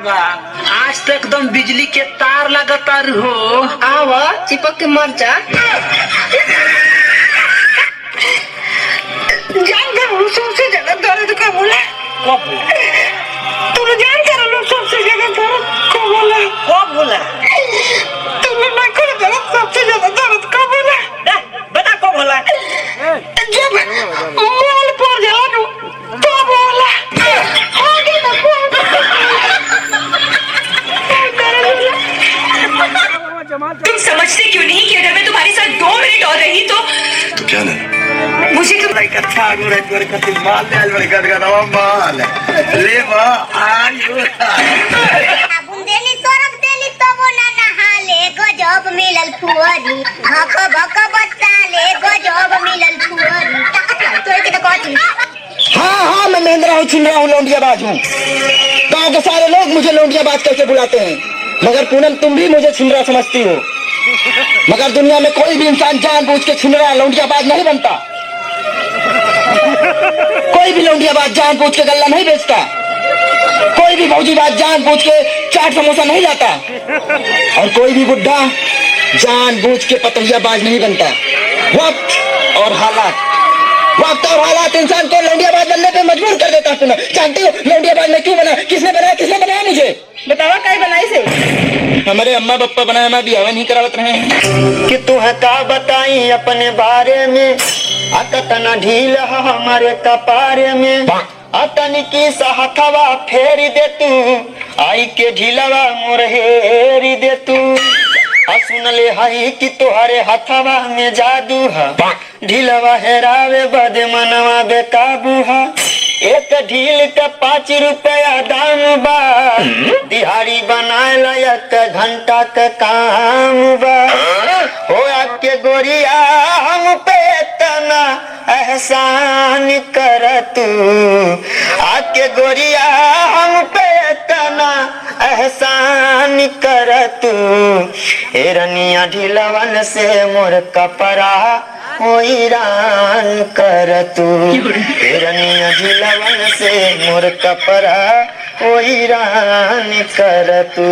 बा। आज तो एकदम बिजली के तार लगातार हो। आवा चिपक के मर जा। जान कर सबसे ज्यादा दर्द कब होला? कब होला? तू जान कर सबसे ज्यादा दर्द कब होला? कब होला? तू ना कर दर्द सबसे ज्यादा दर्द कब होला? बता कब होला? जब मोल पर जानो तब होला। आगे ना तुम समझते क्यों नहीं कि अगर मैं तुम्हारे साथ 2 मिनट और रही तो क्या लेना? मुझे तो अच्छा गुरे गुरे कति माल ले आज बड़े गदगदा माल ले बा आयो साबुन देली सरफ देली तबो ना नहाले गजब मिलल फुअरी भक भक बच्चा ले गजब मिलल फुअरी तो के तो कहती। हाँ मैं महेंद्र हूँ, छिन रहा हूँ, लौंडियाबाज हूँ। गाँव के सारे लोग मुझे लौंडियाबाज करके बुलाते हैं, मगर पूनम तुम भी मुझे छिनरा समझती हो। मगर दुनिया में कोई भी इंसान जानबूझ के छिनरा लौंडियाबाज नहीं बनता। कोई भी लौंडियाबाज जानबूझ के गल्ला नहीं बेचता। कोई भी भौजीबाज जानबूझ के चाट समोसा नहीं लाता। और कोई भी बुढ़ा जानबूझ के पतंगियाबाज नहीं बनता। वक्त और हालात इंसान को लौंडियाबाज बनने पे मजबूर कर देता है। जानती हो लौंडियाबाज में क्यों बना? किसने बनाया मुझे? बतावा काई बनाई से? हमारे अम्मा पप्पा बनाया, मैं भी हवन ही करावत रहे हैं। कि तू है का बताई अपने बारे में, अतना ढील हमारे कपारे में, अतन की सहथवा फेरी दे तू, आई के ढीलवा मोरहेरी दे तू। सुन ले हई कि तुहरे हथवा में जादू है, ढीलवा हेरावे बद मनवा बेकाबू है। एक ढील का 5 रुपया दाम बा, दिहाड़ी बनाए एक घंटा का काम बा। हो आके गोरिया हम पे तना एहसान कर तू, आके गोरिया हम पे तना एहसान कर तू। हिरनिया ढीलवन से मोर कपड़ा ओइरान कर तू, हिरनिया ढीलवन से मोर कपड़ा ओइरान कर तू।